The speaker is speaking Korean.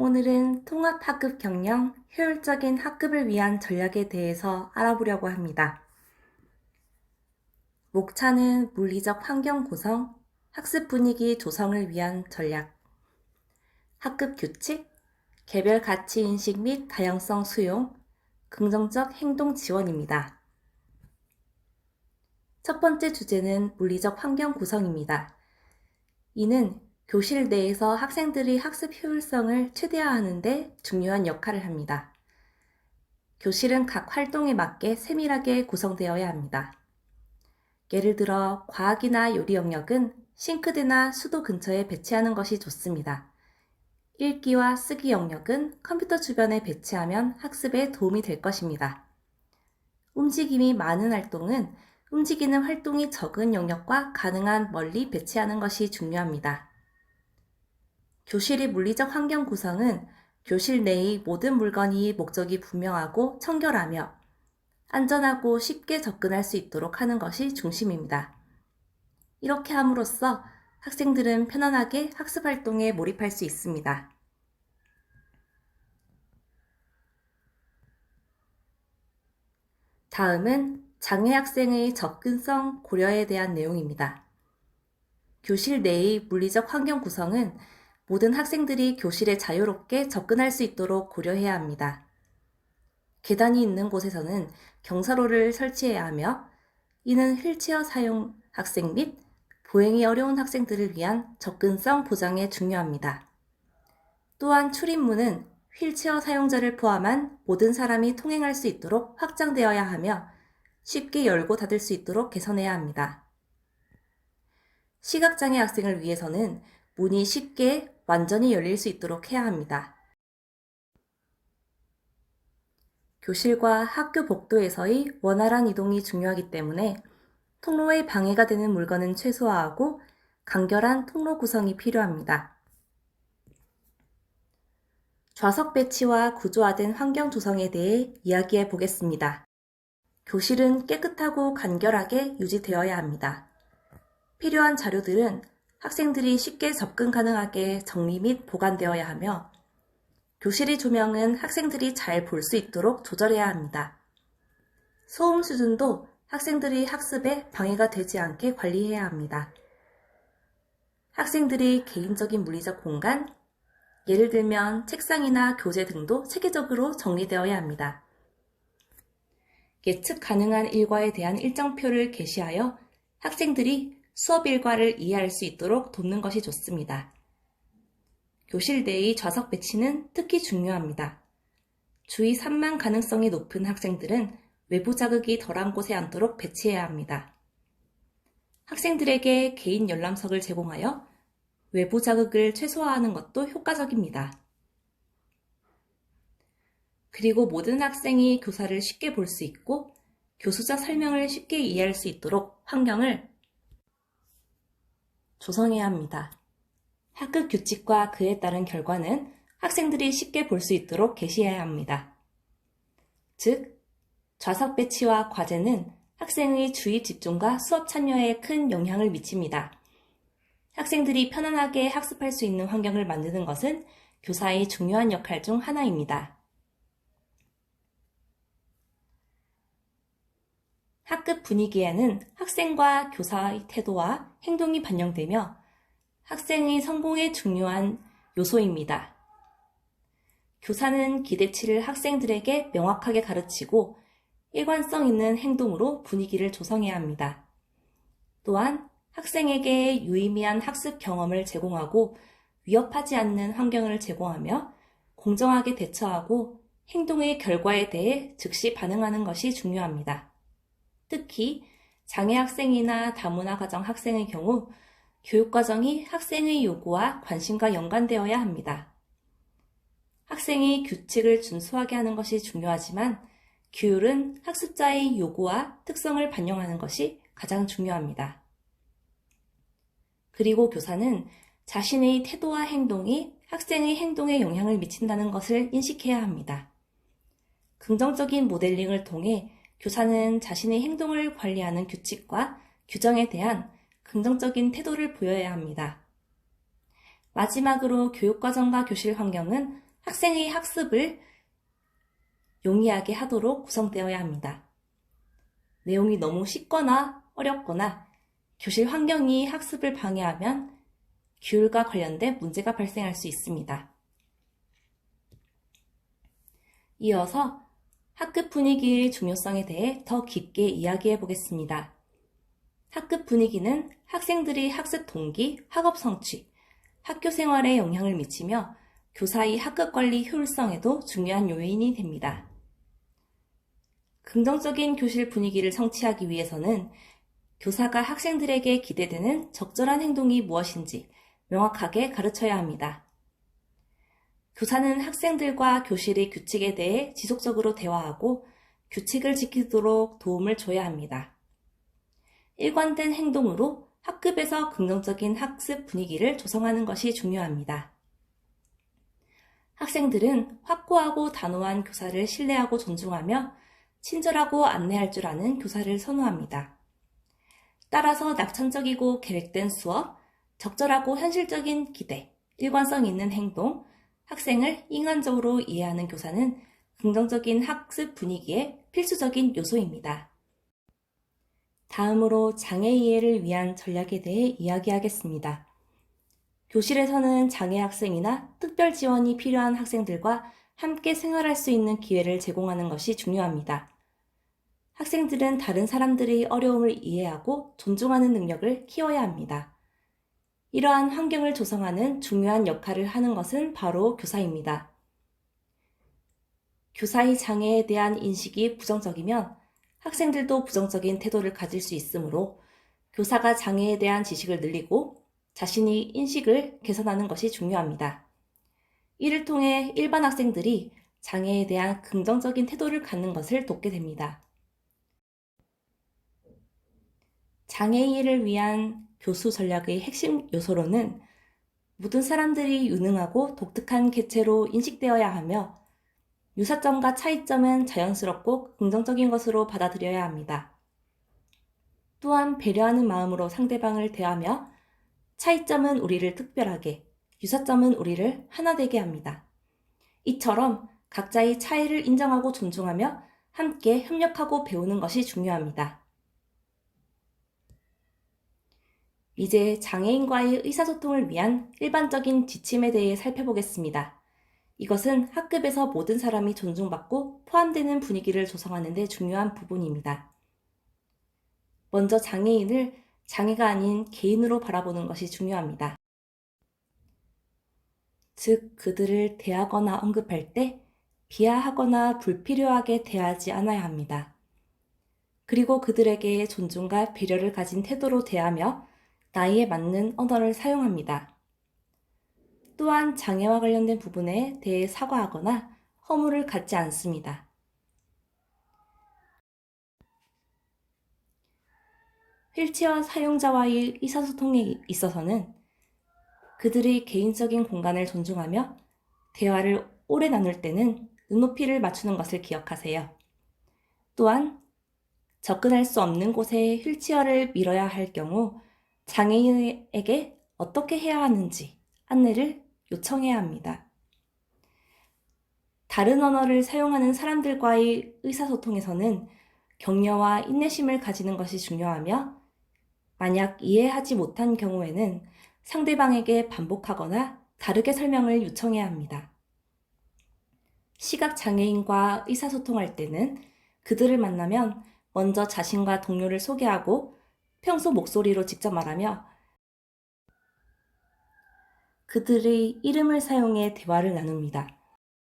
오늘은 통합학급 경영, 효율적인 학급을 위한 전략에 대해서 알아보려고 합니다. 목차는 물리적 환경 구성, 학습 분위기 조성을 위한 전략, 학급 규칙, 개별 가치 인식 및 다양성 수용, 긍정적 행동 지원입니다. 첫 번째 주제는 물리적 환경 구성입니다. 이는 교실 내에서 학생들이 학습 효율성을 최대화하는 데 중요한 역할을 합니다. 교실은 각 활동에 맞게 세밀하게 구성되어야 합니다. 예를 들어 과학이나 요리 영역은 싱크대나 수도 근처에 배치하는 것이 좋습니다. 읽기와 쓰기 영역은 컴퓨터 주변에 배치하면 학습에 도움이 될 것입니다. 움직임이 많은 활동은 움직이는 활동이 적은 영역과 가능한 멀리 배치하는 것이 중요합니다. 교실의 물리적 환경 구성은 교실 내의 모든 물건이 목적이 분명하고 청결하며 안전하고 쉽게 접근할 수 있도록 하는 것이 중심입니다. 이렇게 함으로써 학생들은 편안하게 학습 활동에 몰입할 수 있습니다. 다음은 장애 학생의 접근성 고려에 대한 내용입니다. 교실 내의 물리적 환경 구성은 모든 학생들이 교실에 자유롭게 접근할 수 있도록 고려해야 합니다. 계단이 있는 곳에서는 경사로를 설치해야 하며 이는 휠체어 사용 학생 및 보행이 어려운 학생들을 위한 접근성 보장에 중요합니다. 또한 출입문은 휠체어 사용자를 포함한 모든 사람이 통행할 수 있도록 확장되어야 하며 쉽게 열고 닫을 수 있도록 개선해야 합니다. 시각장애 학생을 위해서는 문이 쉽게 완전히 열릴 수 있도록 해야 합니다. 교실과 학교 복도에서의 원활한 이동이 중요하기 때문에 통로에 방해가 되는 물건은 최소화하고 간결한 통로 구성이 필요합니다. 좌석 배치와 구조화된 환경 조성에 대해 이야기해 보겠습니다. 교실은 깨끗하고 간결하게 유지되어야 합니다. 필요한 자료들은 학생들이 쉽게 접근 가능하게 정리 및 보관되어야 하며 교실의 조명은 학생들이 잘 볼 수 있도록 조절해야 합니다. 소음 수준도 학생들이 학습에 방해가 되지 않게 관리해야 합니다. 학생들의 개인적인 물리적 공간, 예를 들면 책상이나 교재 등도 체계적으로 정리되어야 합니다. 예측 가능한 일과에 대한 일정표를 게시하여 학생들이 수업 일과를 이해할 수 있도록 돕는 것이 좋습니다. 교실 내의 좌석 배치는 특히 중요합니다. 주의 산만 가능성이 높은 학생들은 외부 자극이 덜한 곳에 앉도록 배치해야 합니다. 학생들에게 개인 열람석을 제공하여 외부 자극을 최소화하는 것도 효과적입니다. 그리고 모든 학생이 교사를 쉽게 볼 수 있고 교수자 설명을 쉽게 이해할 수 있도록 환경을 조성해야 합니다. 학급 규칙과 그에 따른 결과는 학생들이 쉽게 볼 수 있도록 게시해야 합니다. 즉, 좌석 배치와 과제는 학생의 주의 집중과 수업 참여에 큰 영향을 미칩니다. 학생들이 편안하게 학습할 수 있는 환경을 만드는 것은 교사의 중요한 역할 중 하나입니다. 학급 분위기에는 학생과 교사의 태도와 행동이 반영되며 학생의 성공에 중요한 요소입니다. 교사는 기대치를 학생들에게 명확하게 가르치고 일관성 있는 행동으로 분위기를 조성해야 합니다. 또한 학생에게 유의미한 학습 경험을 제공하고 위협하지 않는 환경을 제공하며 공정하게 대처하고 행동의 결과에 대해 즉시 반응하는 것이 중요합니다. 특히 장애 학생이나 다문화 가정 학생의 경우 교육과정이 학생의 요구와 관심과 연관되어야 합니다. 학생이 규칙을 준수하게 하는 것이 중요하지만 규율은 학습자의 요구와 특성을 반영하는 것이 가장 중요합니다. 그리고 교사는 자신의 태도와 행동이 학생의 행동에 영향을 미친다는 것을 인식해야 합니다. 긍정적인 모델링을 통해 교사는 자신의 행동을 관리하는 규칙과 규정에 대한 긍정적인 태도를 보여야 합니다. 마지막으로 교육과정과 교실 환경은 학생의 학습을 용이하게 하도록 구성되어야 합니다. 내용이 너무 쉽거나 어렵거나 교실 환경이 학습을 방해하면 규율과 관련된 문제가 발생할 수 있습니다. 이어서 학급 분위기의 중요성에 대해 더 깊게 이야기해 보겠습니다. 학급 분위기는 학생들의 학습 동기, 학업 성취, 학교 생활에 영향을 미치며 교사의 학급 관리 효율성에도 중요한 요인이 됩니다. 긍정적인 교실 분위기를 성취하기 위해서는 교사가 학생들에게 기대되는 적절한 행동이 무엇인지 명확하게 가르쳐야 합니다. 교사는 학생들과 교실의 규칙에 대해 지속적으로 대화하고 규칙을 지키도록 도움을 줘야 합니다. 일관된 행동으로 학급에서 긍정적인 학습 분위기를 조성하는 것이 중요합니다. 학생들은 확고하고 단호한 교사를 신뢰하고 존중하며 친절하고 안내할 줄 아는 교사를 선호합니다. 따라서 낙천적이고 계획된 수업, 적절하고 현실적인 기대, 일관성 있는 행동, 학생을 인간적으로 이해하는 교사는 긍정적인 학습 분위기의 필수적인 요소입니다. 다음으로 장애 이해를 위한 전략에 대해 이야기하겠습니다. 교실에서는 장애 학생이나 특별 지원이 필요한 학생들과 함께 생활할 수 있는 기회를 제공하는 것이 중요합니다. 학생들은 다른 사람들의 어려움을 이해하고 존중하는 능력을 키워야 합니다. 이러한 환경을 조성하는 중요한 역할을 하는 것은 바로 교사입니다. 교사의 장애에 대한 인식이 부정적이면 학생들도 부정적인 태도를 가질 수 있으므로 교사가 장애에 대한 지식을 늘리고 자신의 인식을 개선하는 것이 중요합니다. 이를 통해 일반 학생들이 장애에 대한 긍정적인 태도를 갖는 것을 돕게 됩니다. 장애 이해를 위한 교수 전략의 핵심 요소로는 모든 사람들이 유능하고 독특한 개체로 인식되어야 하며 유사점과 차이점은 자연스럽고 긍정적인 것으로 받아들여야 합니다. 또한 배려하는 마음으로 상대방을 대하며 차이점은 우리를 특별하게, 유사점은 우리를 하나 되게 합니다. 이처럼 각자의 차이를 인정하고 존중하며 함께 협력하고 배우는 것이 중요합니다. 이제 장애인과의 의사소통을 위한 일반적인 지침에 대해 살펴보겠습니다. 이것은 학급에서 모든 사람이 존중받고 포함되는 분위기를 조성하는 데 중요한 부분입니다. 먼저 장애인을 장애가 아닌 개인으로 바라보는 것이 중요합니다. 즉, 그들을 대하거나 언급할 때 비하하거나 불필요하게 대하지 않아야 합니다. 그리고 그들에게 존중과 배려를 가진 태도로 대하며 나이에 맞는 언어를 사용합니다. 또한 장애와 관련된 부분에 대해 사과하거나 허물을 갖지 않습니다. 휠체어 사용자와의 의사소통에 있어서는 그들의 개인적인 공간을 존중하며 대화를 오래 나눌 때는 눈높이를 맞추는 것을 기억하세요. 또한 접근할 수 없는 곳에 휠체어를 밀어야 할 경우 장애인에게 어떻게 해야 하는지 안내를 요청해야 합니다. 다른 언어를 사용하는 사람들과의 의사소통에서는 격려와 인내심을 가지는 것이 중요하며 만약 이해하지 못한 경우에는 상대방에게 반복하거나 다르게 설명을 요청해야 합니다. 시각장애인과 의사소통할 때는 그들을 만나면 먼저 자신과 동료를 소개하고 평소 목소리로 직접 말하며 그들의 이름을 사용해 대화를 나눕니다.